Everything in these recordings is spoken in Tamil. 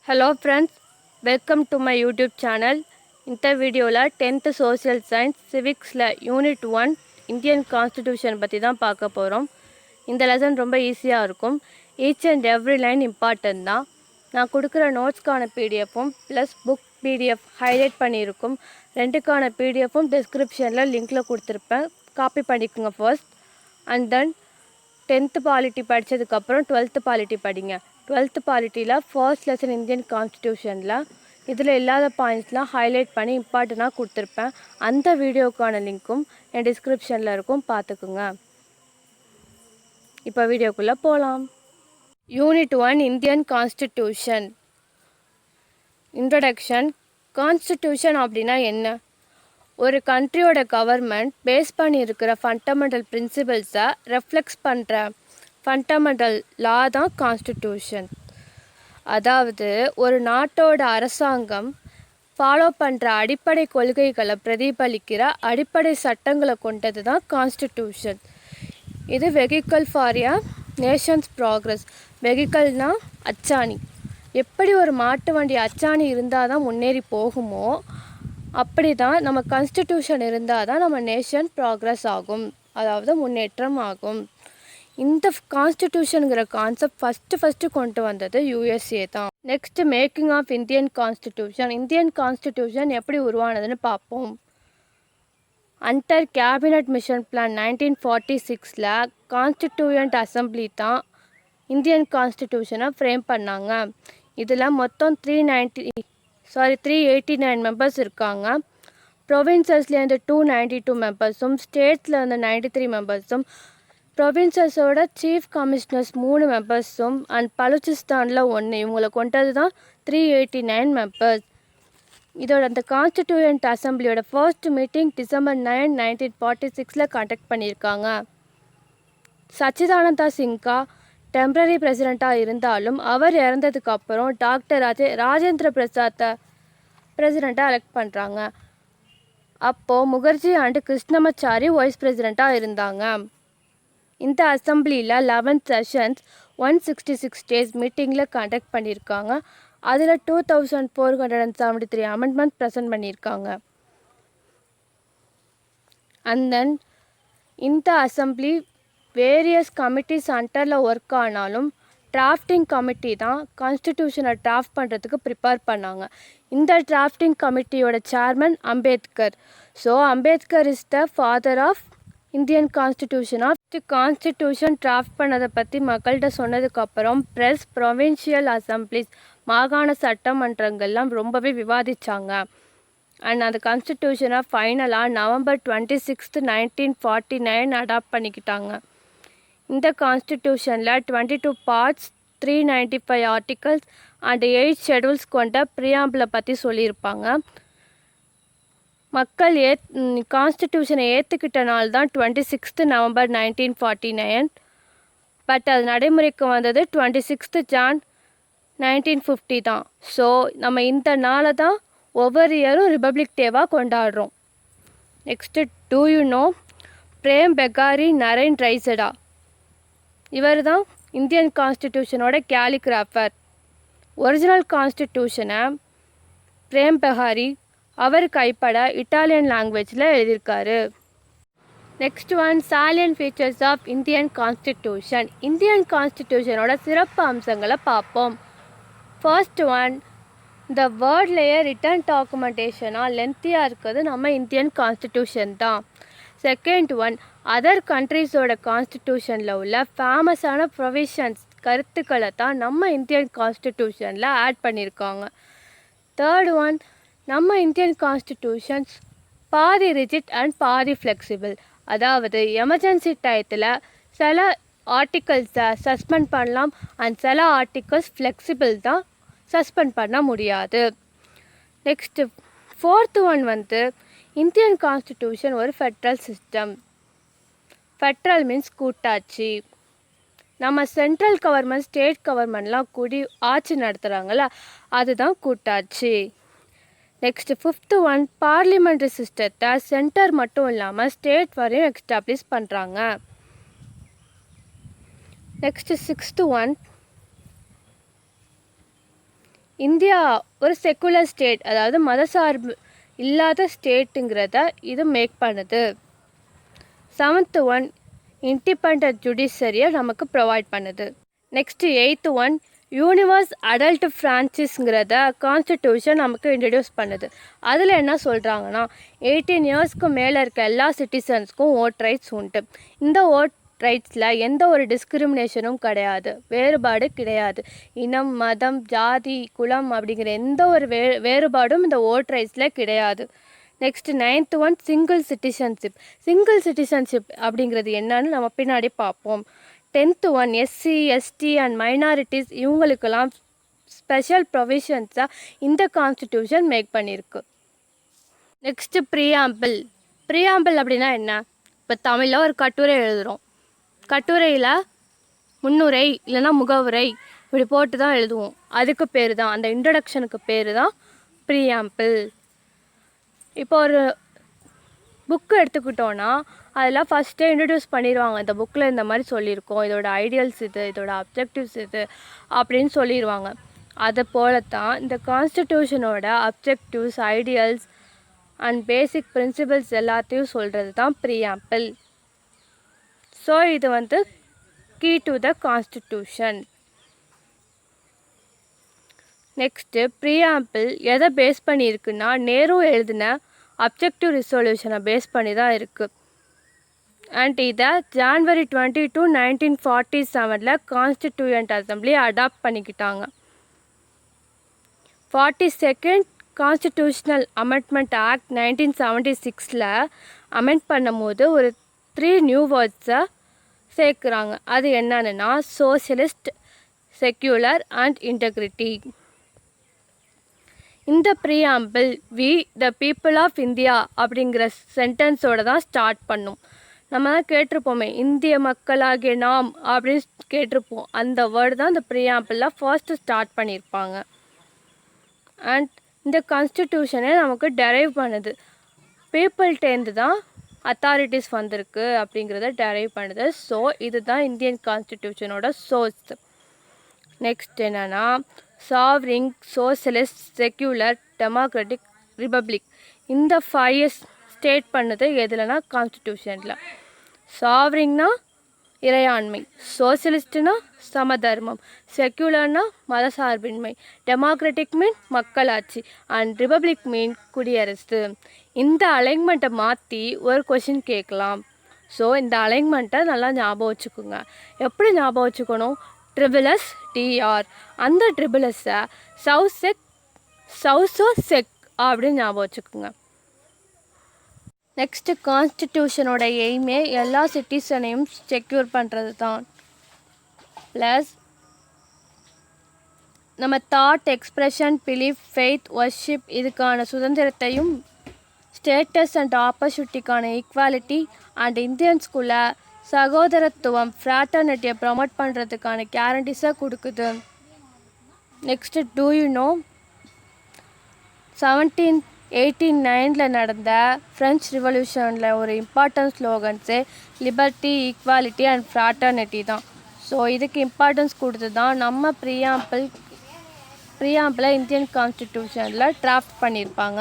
Hello friends, welcome to my YouTube channel. இந்த வீடியோவில் 10th Social Science Civicsல Unit 1 Indian Constitution பற்றி தான் பார்க்க போகிறோம். இந்த லெசன் ரொம்ப ஈஸியாக இருக்கும். Each and every line important தான். நான் கொடுக்குற நோட்ஸ்க்கான பிடிஎஃப்பும் ப்ளஸ் புக் பிடிஎஃப் ஹைலைட் பண்ணியிருக்கும். ரெண்டுக்கான பிடிஎஃப்பும் டிஸ்கிரிப்ஷனில் லிங்க்கில் கொடுத்துருப்பேன். காப்பி பண்ணிக்கோங்க first. And then 10th polity படித்ததுக்கப்புறம் 12th பாலிட்டி படிங்க. 12th பாலிட்டியில் ஃபர்ஸ்ட் லெசன் இந்தியன் கான்ஸ்டியூஷனில் இதில் இல்லாத பாயிண்ட்ஸ்லாம் ஹைலைட் பண்ணி இம்பார்ட்டண்ட்டாக கொடுத்துருப்பேன். அந்த வீடியோக்கான லிங்க்கும் என் டிஸ்கிரிப்ஷனில் இருக்கும், பார்த்துக்குங்க. இப்போ வீடியோக்குள்ளே போகலாம். Unit 1 Indian constitution. Introduction. Constitution அப்படின்னா என்ன? ஒரு கண்ட்ரியோட கவர்மெண்ட் பேஸ் பண்ணி இருக்கிற ஃபண்டமெண்டல் பிரின்சிபல்ஸை ரெஃப்ளெக்ஸ் பண்ணுற ஃபண்டமெண்டல் லா தான் கான்ஸ்டிடியூஷன். அதாவது ஒரு நாட்டோட அரசாங்கம் ஃபாலோ பண்ணுற அடிப்படை கொள்கைகளை பிரதிபலிக்கிற அடிப்படை சட்டங்களை கொண்டது தான் கான்ஸ்டிடியூஷன். இது vehicle for a nation's progress. வெஹிக்கல்னால் அச்சாணி. எப்படி ஒரு மாட்டு வண்டி அச்சாணி இருந்தால் தான் முன்னேறி போகுமோ அப்படி தான் நம்ம கான்ஸ்டிடியூஷன் இருந்தால் தான் நம்ம நேஷன் ப்ராக்ரஸ் ஆகும், அதாவது முன்னேற்றம் ஆகும். இந்த கான்ஸ்டிடியூஷனுங்கிற கான்செப்ட் ஃபஸ்ட்டு கொண்டு வந்தது யூஎஸ்ஏ தான். Next making of Indian constitution. Indian constitution எப்படி உருவானதுன்னு பார்ப்போம். அண்டர் கேபினட் மிஷன் பிளான் 1946ல் கான்ஸ்டிடியூயன்ட் அசம்பிளி தான் இந்தியன் கான்ஸ்டிடியூஷனை ஃப்ரேம் பண்ணாங்க. இதில் மொத்தம் 389 மெம்பர்ஸ் இருக்காங்க. ப்ரொவின்சஸ்லேருந்து 292 மெம்பர்ஸும் ஸ்டேட்ஸ்லேருந்து 93 மெம்பர்ஸும் ப்ரொவின்சஸோட சீஃப் கமிஷனர்ஸ் 3 மெம்பர்ஸும் அண்ட் பலுச்சிஸ்தானில் 1 இவங்களை கொண்டது தான் 389 மெம்பர்ஸ். இதோட அந்த கான்ஸ்டிடியூயன்ட் அசம்பிளியோட ஃபர்ஸ்ட் மீட்டிங் டிசம்பர் 9, 1946ல் கண்டக்ட் பண்ணியிருக்காங்க. சச்சிதானந்தா சின்ஹா டெம்பரரி பிரசிடெண்ட்டாக இருந்தாலும் அவர் இறந்ததுக்கு அப்புறம் டாக்டர் ராஜேந்திர பிரசாத்தை பிரசிடெண்ட்டாக எலெக்ட் பண்ணுறாங்க. அப்போது முகர்ஜி அண்டு கிருஷ்ணமாச்சாரி வைஸ் பிரசிடெண்ட்டாக இருந்தாங்க. இந்த அசம்பிளியில் 11 செஷன்ஸ் 166 டேஸ் மீட்டிங்கில் கண்டக்ட் பண்ணியிருக்காங்க. அதில் 2473 அமெண்ட்மெண்ட் ப்ரெசென்ட் பண்ணியிருக்காங்க. அண்ட் தென் இந்த அசம்பிளி வேரியஸ் கமிட்டிஸ் அண்டரில் ஒர்க் ஆனாலும் டிராஃப்டிங் கமிட்டி தான் கான்ஸ்டிடியூஷனை டிராஃப்ட் பண்ணுறதுக்கு ப்ரிப்பேர் பண்ணாங்க. இந்த டிராஃப்டிங் கமிட்டியோட chairman Ambedkar. So Ambedkar is the father of Indian constitution. Constitution draft பண்ணதை பற்றி மக்கள்கிட்ட சொன்னதுக்கப்புறம் ப்ரெஸ், ப்ரொவின்ஷியல் அசம்பிளிஸ், மாகாண சட்டமன்றங்கள்லாம் ரொம்பவே விவாதித்தாங்க. அண்ட் அந்த கான்ஸ்டிடியூஷனை ஃபைனலாக நவம்பர் 26, 1949 அடாப்ட் பண்ணிக்கிட்டாங்க. இந்த கான்ஸ்டிடியூஷனில் 22 பார்ட்ஸ், 395 ஆர்டிகல்ஸ் அண்ட் 8 ஷெடியூல்ஸ் கொண்ட ப்ரியாம்பிளை பற்றி சொல்லியிருப்பாங்க. மக்கள் கான்ஸ்டிடியூஷனை ஏற்றுக்கிட்ட நாள் தான் 26 நவம்பர் 1949. பட் அது நடைமுறைக்கு வந்தது 26 ஜான் 1950 தான். ஸோ நம்ம இந்த நாளை தான் ஒவ்வொரு இயரும் ரிபப்ளிக் டேவாக கொண்டாடுறோம். Next, do you know Prem Behari Narain Raizada? இவர் தான் இந்தியன் கான்ஸ்டிடியூஷனோட கேலிகிராஃபர். ஒரிஜினல் கான்ஸ்டிடியூஷனை பிரேம் பெகாரி அவர் கைப்பட இட்டாலியன் லாங்குவேஜில் எழுதியிருக்காரு. Next one, salient features of Indian constitution. Indian கான்ஸ்டிடியூஷனோட சிறப்பு அம்சங்களை பார்ப்போம். ஃபர்ஸ்ட் ஒன், இந்த வேர்ட்லேயே ரிட்டன் டாக்குமெண்டேஷனாக லென்த்தியாக இருக்கிறது நம்ம இந்தியன் கான்ஸ்டிடியூஷன் தான். செகண்ட் ஒன், அதர் கண்ட்ரீஸோட கான்ஸ்டிடியூஷனில் உள்ள ஃபேமஸான ப்ரொவிஷன்ஸ் கருத்துக்களை தான் நம்ம இந்தியன் கான்ஸ்டிடியூஷனில் ஆட் பண்ணியிருக்காங்க. தேர்ட் ஒன், நம்ம இந்தியன் கான்ஸ்டிடியூஷன்ஸ் பாதி ரிஜிட் அண்ட் பாதி ஃப்ளெக்சிபிள். அதாவது எமர்ஜென்சி டயத்தில் சில ஆர்டிகல்ஸை சஸ்பெண்ட் பண்ணலாம் அண்ட் சில ஆர்டிகல்ஸ் ஃப்ளெக்சிபிள் தான், சஸ்பெண்ட் பண்ண முடியாது. Next fourth one Indian constitution ஒரு ஃபெட்ரல் சிஸ்டம். ஃபெட்ரல் மீன்ஸ் கூட்டாட்சி. நம்ம சென்ட்ரல் கவர்மெண்ட், ஸ்டேட் கவர்மெண்ட்லாம் கூடி ஆட்சி நடத்துகிறாங்கள, அதுதான் கூட்டாட்சி. நெக்ஸ்ட் ஃபிஃப்த்து ஒன், பார்லிமெண்ட்ரி சிஸ்டத்தை சென்டர் மட்டும் இல்லாமல் ஸ்டேட் வரையும் எஸ்டாப்ளிஷ் பண்ணுறாங்க. நெக்ஸ்ட் சிக்ஸ்த்து ஒன், இந்தியா ஒரு செக்குலர் ஸ்டேட், அதாவது மதசார்பு இல்லாத ஸ்டேட்டுங்கிறத இது மேக் பண்ணுது. 7th ஒன் இண்டிபெண்ட் ஜுடிஷரியை நமக்கு ப்ரொவைட் பண்ணுது. Next 8th one universe adult ஃப்ரான்ச்சைஸ்ங்கிறத கான்ஸ்டிடியூஷன் நமக்கு இன்ட்ரடியூஸ் பண்ணுது. அதில் என்ன சொல்கிறாங்கன்னா 18 இயர்ஸ்க்கு மேலே இருக்க எல்லா சிட்டிசன்ஸ்க்கும் ஓட் ரைட்ஸ் உண்டு. இந்த ஓட் ரைட்ஸில் எந்த ஒரு டிஸ்கிரிமினேஷனும் கிடையாது, வேறுபாடு கிடையாது. இனம், மதம், ஜாதி, குலம் அப்படிங்கிற எந்த ஒரு வேறுபாடும் இந்த ஓட் ரைட்ஸில் கிடையாது. Next 9th one single citizenship. Single citizenship அப்படிங்கிறது என்னன்னு நம்ம பின்னாடி பார்ப்போம். 10th one SC, ST and minorities இவங்களுக்கெல்லாம் ஸ்பெஷல் ப்ரொவிஷன்ஸாக இந்த கான்ஸ்டிடியூஷன் மேக் பண்ணியிருக்கு. Next preamble. ப்ரீஆம்பிள் அப்படின்னா என்ன? இப்போ தமிழில் ஒரு கட்டுரை எழுதுகிறோம். கட்டுரையில் முன்னுரை இல்லைன்னா முகவுரை இப்படி போட்டு தான் எழுதுவோம். அதுக்கு பேர் தான், அந்த இன்ட்ரடக்ஷனுக்கு பேர் தான் ப்ரீஆம்பிள். இப்போ ஒரு புக்கு எடுத்துக்கிட்டோன்னா அதில் ஃபஸ்ட்டே இன்ட்ரடியூஸ் பண்ணிடுவாங்க. இந்த புக்கில் இந்த மாதிரி சொல்லியிருக்கோம், இதோட ஐடியல்ஸ் இது, இதோட அப்ஜெக்டிவ்ஸ் இது அப்படின்னு சொல்லிடுவாங்க. அதை போல தான் இந்த கான்ஸ்டிடியூஷனோட objectives, ideals and basic principles எல்லாத்தையும் சொல்கிறது தான் ப்ரீஆம்பிள். ஸோ இது key to the constitution. Next preamble எதை பேஸ் பண்ணியிருக்குன்னா நேரு எழுதின அப்ஜெக்டிவ் ரிசொல்யூஷனை பேஸ் பண்ணி தான் இருக்குது. அண்ட் இதை January 22, 1947 கான்ஸ்டிடியூயன்ட் அசம்பிளி அடாப்ட் பண்ணிக்கிட்டாங்க. 42nd constitutional amendment act 1976 amend பண்ணும்போது ஒரு 3 நியூ வேர்ட்ஸை சேர்க்குறாங்க. அது என்னன்னா சோஷியலிஸ்ட், செக்யூலர் அண்ட் இன்டெகிரிட்டி. இந்த preamble we the people of India அப்படிங்கிற சென்டென்ஸோடு தான் ஸ்டார்ட் பண்ணும். நம்ம தான் கேட்டிருப்போமே, இந்திய மக்களாகிய நாம் அப்படின்னு கேட்டிருப்போம். அந்த வேர்டு தான் இந்த ப்ரீஆம்பிளில் ஃபர்ஸ்ட்டு ஸ்டார்ட் பண்ணியிருப்பாங்க. அண்ட் இந்த கான்ஸ்டிடியூஷனே நமக்கு டெரைவ் பண்ணுது. பீப்புள்கிட்டேருந்து தான் அத்தாரிட்டிஸ் வந்திருக்கு அப்படிங்கிறத டெரைவ் பண்ணுது. ஸோ இதுதான் இந்தியன் கான்ஸ்டிடியூஷனோட சோர்ஸ். நெக்ஸ்ட் என்னென்னா சாவரிங், சோஷலிஸ்ட், செக்யூலர், டெமோக்ராட்டிக், ரிபப்ளிக். இந்த 5 ஸ்டேட் பண்ணுது எதுலனா கான்ஸ்டிடியூஷனில். சாவரிங்னா இறையாண்மை, சோஷலிஸ்ட்னா சமதர்மம், செக்யூலர்னா மதசார்பின்மை, டெமோக்ராட்டிக் மீன் மக்களாட்சி அண்ட் ரிபப்ளிக் மீன் குடியரசு. இந்த அலைன்மெண்ட்டை மாற்றி ஒரு கொஷின் கேட்கலாம். ஸோ இந்த அலைன்மெண்ட்டை நல்லா ஞாபகம் வச்சுக்கோங்க. எப்படி ஞாபகம் வச்சுக்கணும்? SSSDR. அந்த SSSஸை சவுசெக் அப்படின்னு ஞாபகம் வச்சுக்கோங்க. நெக்ஸ்ட்டு கான்ஸ்டிடியூஷனோட எய்மே எல்லா சிட்டிசனையும் செக்யூர் பண்ணுறது தான். ப்ளஸ் நம்ம thought, expression, belief, faith, worship இதுக்கான சுதந்திரத்தையும், ஸ்டேட்டஸ் அண்ட் ஆப்பர்ச்சுனிட்டிக்கான ஈக்வாலிட்டி அண்ட் இந்தியன்ஸ்குள்ளே சகோதரத்துவம், ஃப்ராட்டர்னிட்டியை ப்ரொமோட் பண்ணுறதுக்கான கேரண்டிஸை கொடுக்குது. நெக்ஸ்ட்டு டூ யூ நோ 1789 நடந்த ஃப்ரெஞ்ச் ரிவல்யூஷனில் ஒரு important slogans liberty, equality and fraternity தான். ஸோ இதுக்கு இம்பார்ட்டன்ஸ் கொடுத்து தான் நம்ம ப்ரீஆம்பிளை இந்தியன் கான்ஸ்டிடியூஷனில் டிராஃப்ட் பண்ணியிருப்பாங்க.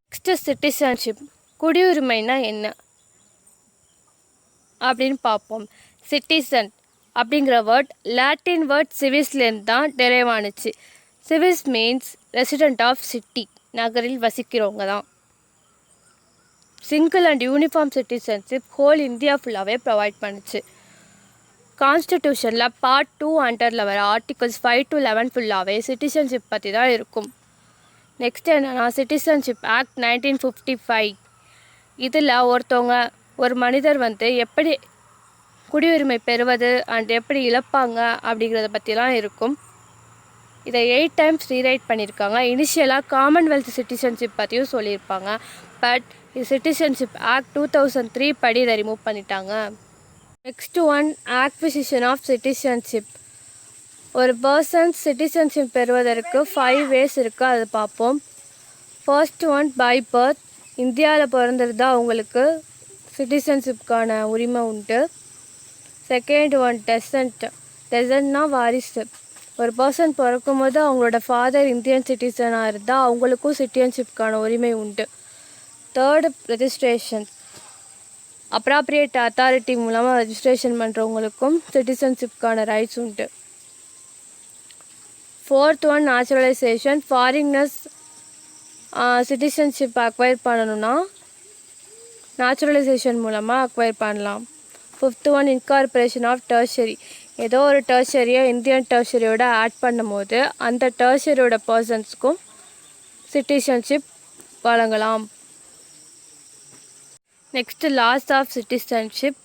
Next citizenship. குடியுரிமைனா என்ன அப்படின்னு பார்ப்போம். சிட்டிசன் அப்படிங்கிற வேர்ட் லாட்டின் வேர்ட் சிவிஸ்லேருந்து தான் டெரைவ் ஆணுச்சு. Civis means resident of city, நகரில் வசிக்கிறவங்க தான். Single and uniform citizenship whole India ஃபுல்லாகவே ப்ரொவைட் பண்ணுச்சு. கான்ஸ்டிடியூஷனில் பார்ட் 2 அண்டரில் வர ஆர்டிகல்ஸ் 5 to 11 ஃபுல்லாகவே சிட்டிசன்ஷிப் பற்றி தான் இருக்கும். நெக்ஸ்ட் என்னென்னா சிட்டிசன்ஷிப் ஆக்ட் 1955. இதில் ஒரு மனிதர் எப்படி குடியுரிமை பெறுவது அண்ட் எப்படி இழப்பாங்க அப்படிங்கிறத பற்றிலாம் இருக்கும். இதை 8 times ரீரைட் பண்ணியிருக்காங்க. இனிஷியலாக காமன்வெல்த் சிட்டிசன்ஷிப் பற்றியும் சொல்லியிருப்பாங்க. பட் சிட்டிசன்ஷிப் ஆக்ட் 2003 படி இதை ரிமூவ் பண்ணிட்டாங்க. Next one acquisition of citizenship. ஒரு பர்சன் சிட்டிசன்ஷிப் பெறுவதற்கு 5 ways இருக்குது, அது பார்ப்போம். First one by birth. இந்தியாவில் பிறந்திருந்தால் அவங்களுக்கு சிட்டிசன்ஷிப்கான உரிமை உண்டு. செகண்ட் ஒன் டெசன்ட்னா வாரிசு. ஒரு பர்சன் பிறக்கும்போது அவங்களோட ஃபாதர் இந்தியன் சிட்டிசனாக இருந்தால் அவங்களுக்கும் சிட்டிசன்ஷிப்கான உரிமை உண்டு. Third, registration. அப்ராப்ரியேட் அத்தாரிட்டி மூலமாக ரெஜிஸ்ட்ரேஷன் பண்ணுறவங்களுக்கும் சிட்டிசன்ஷிப்கான ரைட்ஸ் உண்டு. Fourth one, naturalization. Foreigners citizenship acquire பண்ணணுன்னா நேச்சுரலைசேஷன் மூலமாக அக்வயர் பண்ணலாம். Fifth one, incorporation of territory. ஏதோ ஒரு டெர்ஷரியை இந்தியன் டெர்ஷரியோட ஆட் பண்ணும் போது அந்த டெர்ஷரியோட பர்சன்ஸ்க்கும் சிட்டிசன்ஷிப் வழங்கலாம். Next, loss of citizenship.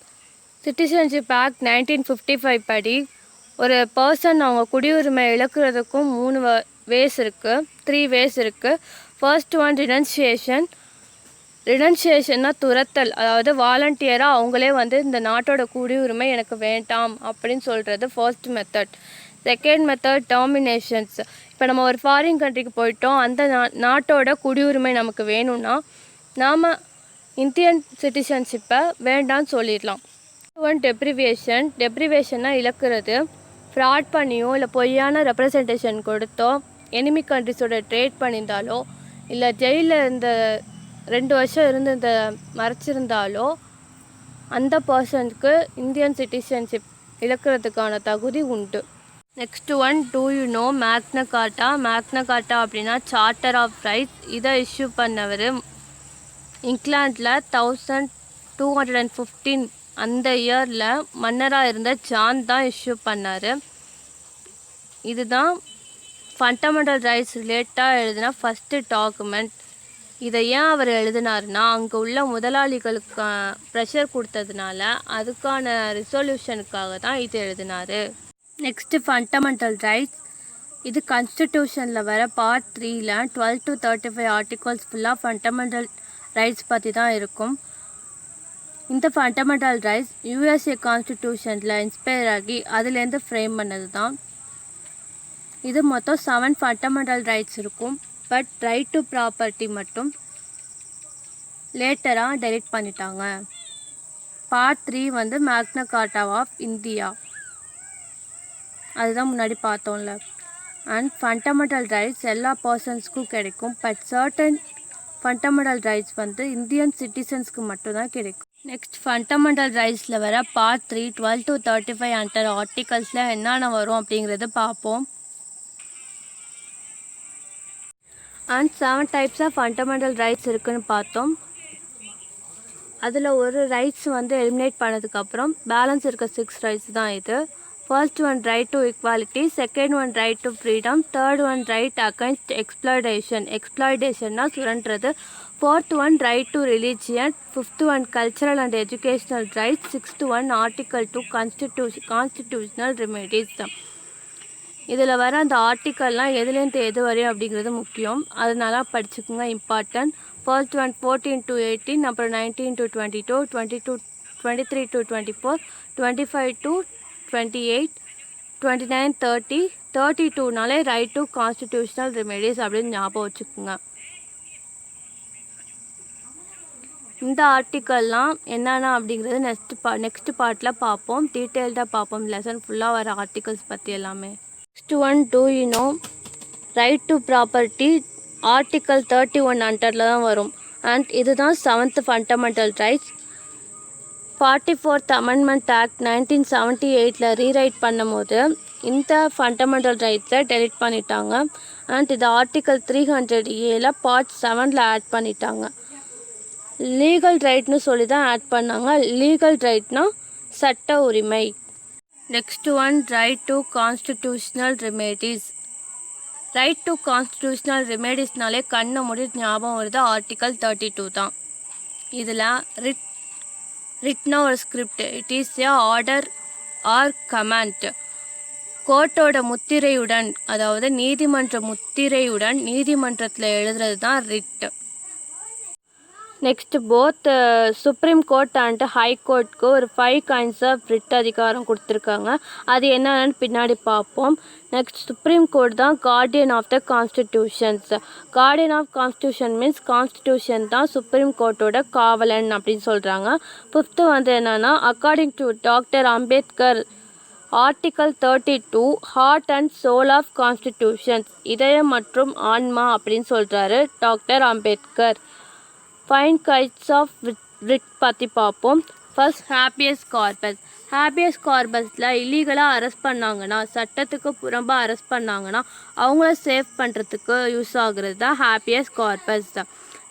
Citizenship act 1955 படி ஒரு பர்சன் அவங்க குடியுரிமை இழக்கிறதுக்கும் 3 ways இருக்குது, 3 ways இருக்குது. First one, renunciation. ரினன்சியேஷன்னா துரத்தல், அதாவது வாலண்டியராக அவங்களே இந்த நாட்டோட குடியுரிமை எனக்கு வேண்டாம் அப்படின்னு சொல்கிறது first method. Second method, terminations. இப்போ நம்ம ஒரு ஃபாரின் கண்ட்ரிக்கு போயிட்டோம், அந்த நாட்டோட குடியுரிமை நமக்கு வேணும்னா நாம் இந்தியன் சிட்டிசன்ஷிப்பை வேண்டான்னு சொல்லிடலாம். One, deprivation. டெப்ரிவேஷன்னா இழக்கிறது. ஃப்ராட் பண்ணியோ இல்லை பொய்யான ரெப்ரசன்டேஷன் கொடுத்தோ எனிமி கண்ட்ரிஸோட ட்ரேட் பண்ணியிருந்தாலோ இல்லை ஜெயிலில் இருந்த 2 வருஷம் இருந்து மறைச்சிருந்தாலோ அந்த பர்சனுக்கு இந்தியன் சிட்டிசன்ஷிப் இழக்கிறதுக்கான தகுதி உண்டு. Next one, do you know Magna Carta. Magna Carta அப்படின்னா சார்ட்டர் ஆஃப் ரைட்ஸ். இதை இஷ்யூ பண்ணவர் இங்கிலாண்டில் 1215 அந்த இயரில் மன்னராக இருந்த ஜான் தான் இஷ்யூ பண்ணார். இதுதான் ஃபண்டமெண்டல் ரைட்ஸ் ரிலேட்டாக எழுதின ஃபஸ்ட்டு டாக்குமெண்ட். இதை ஏன் அவர் எழுதினார்னா அங்கே உள்ள முதலாளிகளுக்கு ப்ரெஷர் கொடுத்ததுனால அதுக்கான ரிசொல்யூஷனுக்காக தான் இது எழுதினார். Next, fundamental rights. இது கான்ஸ்டிடியூஷனில் வர பார்ட் 3ல் 12 to 35 ஆர்டிகல்ஸ் ஃபுல்லாக ஃபண்டமெண்டல் ரைட்ஸ் பற்றி தான் இருக்கும். இந்த ஃபண்டமெண்டல் ரைட்ஸ் USA கான்ஸ்டிடியூஷனில் இன்ஸ்பயர் ஆகி அதுலேருந்து ஃப்ரேம் பண்ணது தான். இது மொத்தம் 7 ஃபண்டமெண்டல் ரைட்ஸ் இருக்கும். பட் ரைட் டு ப்ராப்பர்ட்டி மட்டும் லேட்டராக டெலிட் பண்ணிட்டாங்க. பார்ட் 3 மேக்னா கார்ட்டா ஆஃப் இந்தியா, அதுதான் முன்னாடி பார்த்தோம்ல. அண்ட் ஃபண்டமெண்டல் ரைட்ஸ் எல்லா பர்சன்ஸ்க்கும் கிடைக்கும். But certain fundamental rights Indian சிட்டிசன்ஸ்க்கு மட்டும்தான் கிடைக்கும். நெக்ஸ்ட், ஃபண்டமெண்டல் ரைட்ஸில் வர பார்ட் 3 12 to 35 அண்டர் ஆர்டிகல்ஸில் என்னென்ன வரும் அப்படிங்கிறது பார்ப்போம். And 7 types of fundamental rights இருக்குதுன்னு பார்த்தோம். அதில் ஒரு ரைட்ஸ் எலிமினேட் பண்ணதுக்கப்புறம் பேலன்ஸ் இருக்க 6 ரைட்ஸ் தான் இது. First one, right to equality. Second one, right to freedom. Third one, right against exploitation. எக்ஸ்ப்ளாய்டேஷன்னா சுரண்டுறது. Fourth one, right to religion. Fifth one, cultural and educational rights. Sixth one, article 2 constitutional remedies. இதில் வர அந்த ஆர்டிக்கல்லாம் எதுலேருந்து எது வரையும் அப்படிங்கிறது முக்கியம், அதனால படிச்சுக்கோங்க, இம்பார்ட்டன்ட். ஃபர்ஸ்ட் ஒன் 14 to 18, அப்புறம் 19 to 22, 23 to 24, 25 to 28, 29, 30, 32னாலே ரைட் டு கான்ஸ்டிடியூஷனல் ரெமெடிஸ் அப்படின்னு ஞாபகம் வச்சுக்கோங்க. இந்த ஆர்டிக்கல்லாம் என்னென்ன அப்படிங்கிறது நெக்ஸ்ட் பார்ட்டில் பார்ப்போம், டீட்டெயில்டாக பார்ப்போம். லெசன் ஃபுல்லாக வர ஆர்டிகல்ஸ் பற்றி எல்லாமே. Next one, do you know right to property. Article 31 அண்டரில் தான் வரும். அண்ட் இதுதான் 7th fundamental rights. 44th amendment act 1978 rewrite பண்ணும்போது இந்த ஃபண்டமெண்டல் ரைட்ஸை டெலிட் பண்ணிட்டாங்க. அண்ட் இது ஆர்டிக்கல் 300A பார்ட் 7 ஆட் பண்ணிட்டாங்க. லீகல் ரைட்னு சொல்லி தான் ஆட் பண்ணாங்க. லீகல் ரைட்னா சட்ட உரிமை. Next one, right to constitutional remedies. Right to constitutional ரெமெடிஸ்னாலே கண்ணை மூடி ஞாபகம் வருது ஆர்டிக்கல் 32 தான். இதில் ரிட்னா ஒரு script, it is a order or command. கோர்ட்டோட முத்திரையுடன், அதாவது நீதிமன்ற முத்திரையுடன் நீதிமன்றத்தில் எழுதுறது தான் writ. Next, both supreme court and high கோர்ட்க்கு ஒரு 5 kinds ஆஃப் ரிட் அதிகாரம் கொடுத்துருக்காங்க. அது என்னென்னு பின்னாடி பார்ப்போம். நெக்ஸ்ட், சுப்ரீம் கோர்ட் தான் guardian of the constitutions. Guardian of constitution means constitution தான் சுப்ரீம் கோர்ட்டோட காவலன் அப்படின்னு சொல்கிறாங்க. 5th என்னென்னா, according to doctor Ambedkar article 32 heart and soul of constitutions, இதயம் மற்றும் ஆன்மா அப்படின்னு சொல்கிறாரு doctor Ambedkar. Five kinds of writ பற்றி பார்ப்போம். First habeas corpus. ஹேபியஸ் கார்பஸில் இல்லீகலாக அரெஸ்ட் பண்ணாங்கன்னா, சட்டத்துக்கு புறம்பாக அரெஸ்ட் பண்ணாங்கன்னா அவங்கள சேவ் பண்ணுறதுக்கு யூஸ் ஆகுறது தான் ஹேபியஸ் கார்பஸ் தான்.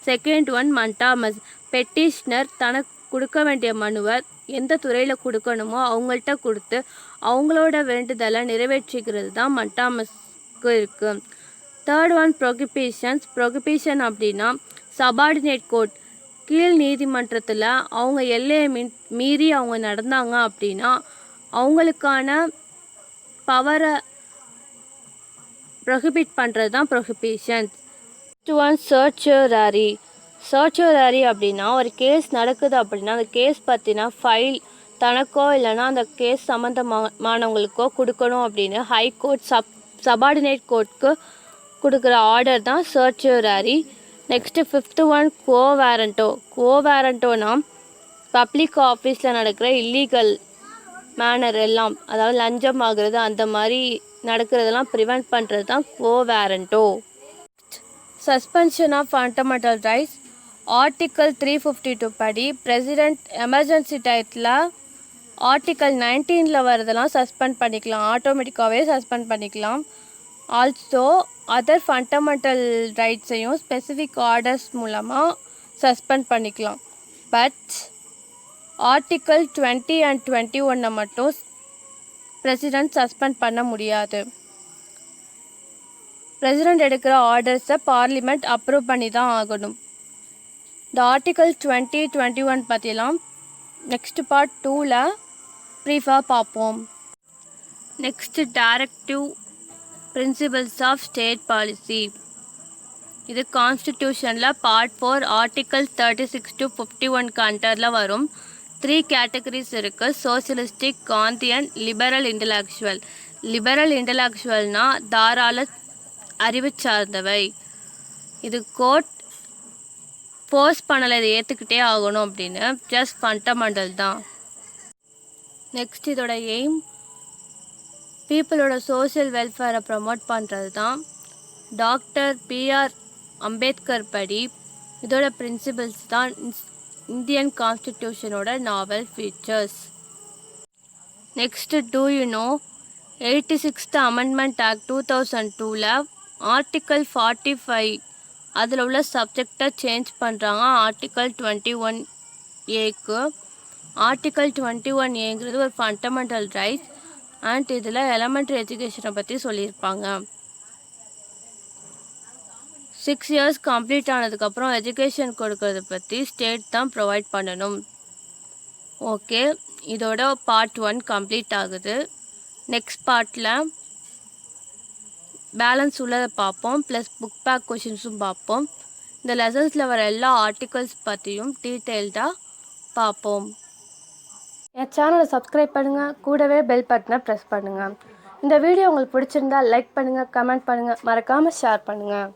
Second one mandamus. பெட்டிஷ்னர் தனக்கு கொடுக்க வேண்டிய மனுவை எந்த துறையில் கொடுக்கணுமோ அவங்கள்ட்ட கொடுத்து அவங்களோட வேண்டுதலை நிறைவேற்றிக்கிறது தான் மண்டாமஸ்க்கு இருக்குது. Third one prohibitions. ப்ரொகிபிஷன் அப்படின்னா சபார்டினேட் கோர்ட், கீழ் நீதிமன்றத்தில் அவங்க எல்லையை மீறி அவங்க நடந்தாங்க அப்படின்னா அவங்களுக்கான பவரை ப்ரொஹிபிட் பண்ணுறது தான் ப்ரொஹிபிஷன்ஸ். Next one சர்ச்சுரரி. சர்ச்சுரரி அப்படின்னா ஒரு கேஸ் நடக்குது அப்படின்னா அந்த கேஸ் பற்றின ஃபைல் தனக்கோ இல்லைனா அந்த கேஸ் சம்மந்தமானவங்களுக்கோ கொடுக்கணும் அப்படின்னு ஹைகோர்ட் சபார்டினேட் கோர்ட்க்கு கொடுக்குற ஆர்டர் தான் certiorari. Next fifth one quo warranto. கோவேரண்டோனா பப்ளிக் ஆஃபீஸில் நடக்கிற இல்லீகல் மேனர் எல்லாம், அதாவது லஞ்சம் ஆகுறது அந்த மாதிரி நடக்கிறதெல்லாம் ப்ரிவெண்ட் பண்ணுறது தான் quo warranto. Suspension of fundamental rights. Article 352 படி பிரசிடெண்ட் எமர்ஜென்சி டயத்தில் ஆர்டிக்கல் 19 வரதெல்லாம் சஸ்பெண்ட் பண்ணிக்கலாம், ஆட்டோமேட்டிக்காகவே சஸ்பெண்ட் பண்ணிக்கலாம். ஆல்சோ அதர் ஃபண்டமெண்டல் ரைட்ஸையும் ஸ்பெசிஃபிக் ஆர்டர்ஸ் மூலமாக சஸ்பெண்ட் பண்ணிக்கலாம். பட் ஆர்டிக்கல் 20 and 21 மட்டும் பிரசிடெண்ட் சஸ்பெண்ட் பண்ண முடியாது. பிரசிடெண்ட் எடுக்கிற ஆர்டர்ஸை பார்லிமெண்ட் அப்ரூவ் பண்ணி தான் ஆகணும். இந்த ஆர்டிக்கல் 20, 21 பற்றிலாம் நெக்ஸ்ட் பார்ட் 2ல் ப்ரீஃபாக பார்ப்போம். Next directive principles of state policy. இது கான்ஸ்டிடியூஷனில் பார்ட் 4 ஆர்டிக்கல் 36 to 51 அண்டரில் வரும். 3 கேட்டகரிஸ் இருக்குது: socialistic, Gandhian, liberal intellectual. Liberal இன்டலெக்சுவல்னால் தாராள அறிவு சார்ந்தவை. இது கோர்ட் ஃபோர்ஸ் பண்ணலை, இதை ஏற்றுக்கிட்டே ஆகணும் அப்படின்னு, ஜஸ்ட் ஃபண்டமெண்டல் தான். நெக்ஸ்ட் இதோட எய்ம் பீப்புளோட சோசியல் வெல்ஃபேரை ப்ரமோட் பண்ணுறது தான். டாக்டர் பிஆர் அம்பேத்கர் படி இதோட பிரின்சிபல்ஸ் தான் இந்தியன் கான்ஸ்டிடியூஷனோட novel features. Next do you know 86th amendment act 2002ல் ஆர்டிக்கல் 45 அதில் உள்ள சப்ஜெக்டை சேஞ்ச் பண்ணுறாங்க ஆர்டிக்கல் 21A. ஆர்டிக்கல் 21Aங்கிறது ஒரு ஃபண்டமெண்டல் ரைட்ஸ் அண்ட் இதில் எலமெண்ட்ரி எஜுகேஷனை பற்றி சொல்லியிருப்பாங்க. 6 years கம்ப்ளீட் ஆனதுக்கப்புறம் எஜுகேஷன் கொடுக்கறத பற்றி ஸ்டேட் தான் ப்ரொவைட் பண்ணணும். ஓகே, இதோட பார்ட் 1 கம்ப்ளீட் ஆகுது. நெக்ஸ்ட் பார்ட்டில் பேலன்ஸ் உள்ளதை பார்ப்போம், ப்ளஸ் புக் பேக் கொஷின்ஸும் பார்ப்போம். இந்த லெசன்ஸில் வர எல்லா ஆர்டிகல்ஸ் பற்றியும் டீட்டெயில்டாக பார்ப்போம். என் சேனலை சப்ஸ்கிரைப் பண்ணுங்கள், கூடவே பெல் பட்டனை ப்ரெஸ் பண்ணுங்கள். இந்த வீடியோ உங்களுக்கு பிடிச்சிருந்தா லைக் பண்ணுங்கள், கமெண்ட் பண்ணுங்கள், மறக்காமல் ஷேர் பண்ணுங்கள்.